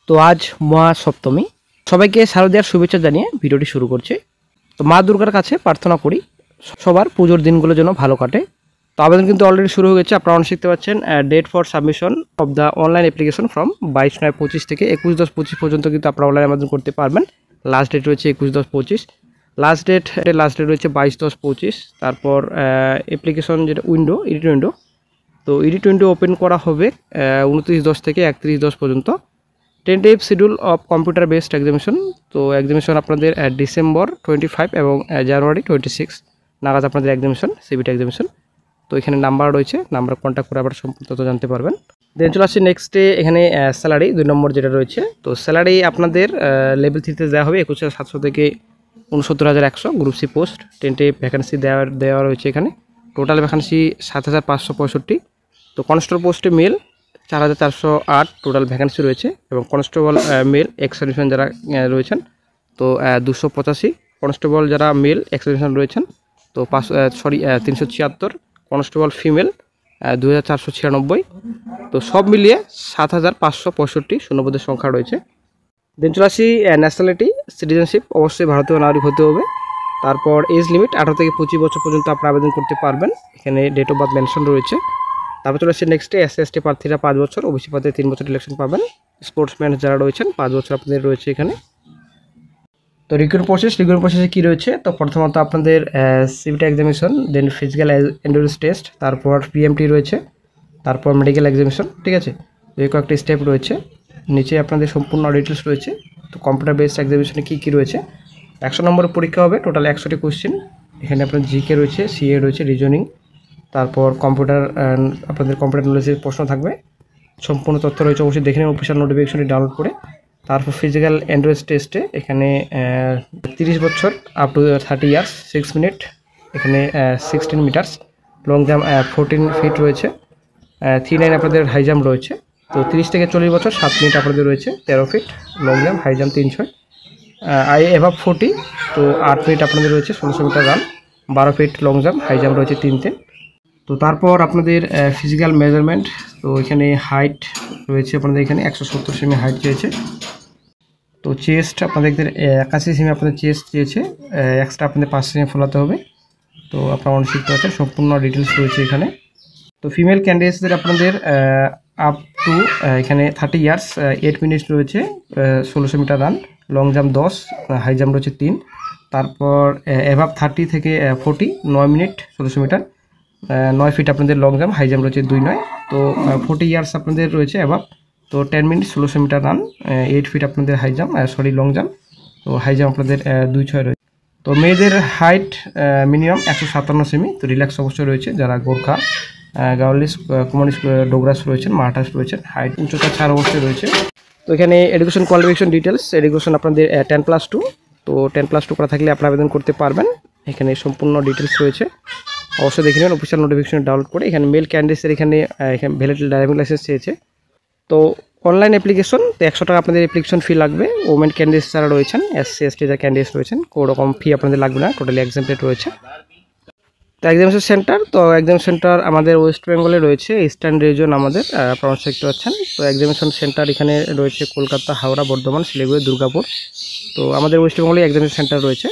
তো আজ মহাসপ্তমী, সবাইকে শারদীয়ার শুভেচ্ছা জানিয়ে ভিডিওটি শুরু করছি। তো মা দুর্গার কাছে প্রার্থনা করি সবার পুজোর দিনগুলোর জন্য ভালো কাটে। তো আবেদন কিন্তু অলরেডি শুরু হয়ে গেছে, আপনারা অনেক শিখতে পাচ্ছেন। Date for submission of the online application from 22/9/25 থেকে 21/10/25 পর্যন্ত কিন্তু আপনারা অনলাইন আবেদন করতে পারবেন। লাস্ট ডেট রয়েছে 21/10/25, লাস্ট ডেট রয়েছে 22/10/25। তারপর অ্যাপ্লিকেশন যেটা এডিট উইন্ডো, তো এডিট উইন্ডো ওপেন করা হবে 29/10 থেকে 31/10 পর্যন্ত। Tentative schedule of computer based examination, তো এক্সামিনেশন আপনাদের ডিসেম্বর 25 এবং জানুয়ারি 26 নাগাদ আপনাদের এক্সামিনেশন, সিবিটি এক্সামিনেশন। তো এখানে নাম্বার রয়েছে, নাম্বার কন্ট্যাক্ট করে আপনারা সম্পূর্ণ তথ্য জানতে পারবেন। দেন চলে আসছি নেক্সটে, এখানে স্যালারি 2 নম্বর যেটা রয়েছে। তো স্যালারি আপনাদের লেভেল 3-তে দেওয়া হবে 21,700 থেকে 69,100। Group C post tentative vacancy দেওয়া রয়েছে এখানে। Total vacancy 7,565। তো কনস্টেবল পোস্টে মেল 4,408 টোটাল ভ্যাকান্সি রয়েছে, এবং কনস্টেবল মেল এক্স সার্ভিসম্যান যারা রয়েছেন তো 285। কনস্টেবল যারা মেল এক্স সার্ভিসম্যান রয়েছেন তো 376। Constable female 2,496। তো সব মিলিয়ে 7,565 শূন্যপদের সংখ্যা রয়েছে। দেন চলে আসি ন্যাশনালিটি, সিটিজেনশিপ অবশ্যই ভারতীয় নাগরিক হতে হবে। তারপর এজ লিমিট 18 থেকে 25 বছর পর্যন্ত আপনারা আবেদন করতে পারবেন, এখানে ডেট অফ বার্থ মেনশন রয়েছে। তারপর চলে আসছে নেক্সটে SC/ST প্রার্থীরা 5 বছর, ওবিসি প্রার্থীরা 3 বছর ইলেকশন পাবেন। স্পোর্টসম্যান যারা রয়েছেন 5 বছর আপনাদের রয়েছে এখানে। তো রিক্রুটমেন্ট প্রসেসে কী রয়েছে, তো প্রথমত আপনাদের সিবিটি এক্সামিনেশন, দেন ফিজিক্যাল এন্ডুরেন্স টেস্ট, তারপর পিএমটি রয়েছে, তারপর মেডিকেল এক্সামিনেশন, ঠিক আছে। তো এই কয়েকটি স্টেপ রয়েছে, নিচে আপনাদের সম্পূর্ণ ডিটেলস রয়েছে। তো কম্পিউটার বেসড এক্সামিনেশনে কী রয়েছে, 100 নম্বরের পরীক্ষা হবে, টোটাল 100টি কোশ্চেন। এখানে আপনার জিকে রয়েছে, সিএ রয়েছে, রিজনিং, তারপর আপনাদের কম্পিউটার নলেজের প্রশ্ন থাকবে। সম্পূর্ণ তথ্য রয়েছে, অবশ্যই দেখে নিন অফিসিয়াল নোটিফিকেশনটি ডাউনলোড করে। তারপর ফিজিক্যাল এন্ডুরেন্স টেস্টে এখানে 30 বছর আপ টু 30 ইয়ার্স 6 মিনিট, এখানে 16 মিটার্স, লং জাম্প 14 ফিট রয়েছে, 3 আপনাদের হাই জাম্প রয়েছে। তো 30 থেকে 40 বছর 7 মিনিট আপনাদের রয়েছে, 13 feet long jump, high jump 300। এভাব 40, তো 8 মিনিট আপনাদের রয়েছে, 1600 meter run, 12 feet long jump, high jump রয়েছে 3তে। তো তারপর আপনাদের ফিজিক্যাল মেজারমেন্ট, তো এখানে হাইট রয়েছে আপনাদের, এখানে 170 সেমি হাইট চেয়েছে। তো চেস্ট আপনাদের 81 সেমি আপনাদের চেস্ট চেয়েছে, এক্সট্রা আপনাদের 5 সেমি ফোলাতে হবে। তো আপনারা অনেক শিখতে পারছেন, সম্পূর্ণ ডিটেলস রয়েছে এখানে। তো ফিমেল ক্যান্ডিডেটসদের আপনাদের আপ টু এখানে 30 ইয়ার্স 8 মিনিটস রয়েছে, 1600 meter run, long jump 10, high jump রয়েছে 3। তারপর এভাব 30 থেকে 40 9 মিনিট 1600 মিটার, 9 ফিট আপনাদের লং জাম্প, হাই জাম্প রয়েছে 2-9। তো 40 ইয়ার্স আপনাদের রয়েছে অ্যাভাব, তো 10 মিনিট 1600 মিটার রান, 8 ফিট আপনাদের হাই জাম্প, লং জাম্প, তো হাই জাম্প আপনাদের 2-6 রয়েছে। তো মেয়েদের হাইট মিনিমাম 157 সেমি, তো রিল্যাক্স অবশ্যই রয়েছে যারা গোর্খা, গাওয়ালিস, কমিউনিস্ট, ডোগরাস রয়েছেন, মারাঠাস রয়েছেন। হাইট উচ্চতা 4 অবশ্যই রয়েছে। তো এখানে এডুকেশন কোয়ালিফিকেশন ডিটেলস, এডুকেশন আপনাদের 10+2, তো 10+2 করা থাকলে আপনারা আবেদন করতে পারবেন, এখানে সম্পূর্ণ ডিটেলস রয়েছে। অবশ্যই দেখে নেবেন অফিসিয়াল নোটিফিকেশন ডাউনলোড করে। এখানে মেল ক্যান্ডিডেটসের এখানে ভ্যালিড ড্রাইভিং লাইসেন্স চেয়েছে। তো অনলাইন অ্যাপ্লিকেশন, তো 100 টাকা আপনাদের অ্যাপ্লিকেশন ফি লাগবে। ওমেন ক্যান্ডিডেটস যারা রয়েছেন, SC/ST যারা ক্যান্ডিডেটস রয়েছেন, কোনো রকম ফি আপনাদের লাগবে না, টোটালি এক্সামপ্টেড রয়েছে। তো এক্সামিনেশন সেন্টার, তো এক্সামিনেশন সেন্টার আমাদের ওয়েস্ট বেঙ্গলে রয়েছে, ইস্টার্ন রিজন আমাদের, আপনারা দেখতে পাচ্ছেন। তো এক্সামিনেশন সেন্টার এখানে রয়েছে কলকাতা, হাওড়া, বর্ধমান, শিলিগুড়ি, দুর্গাপুর। তো আমাদের ওয়েস্ট বেঙ্গলে এক্সামিনেশন সেন্টার রয়েছে।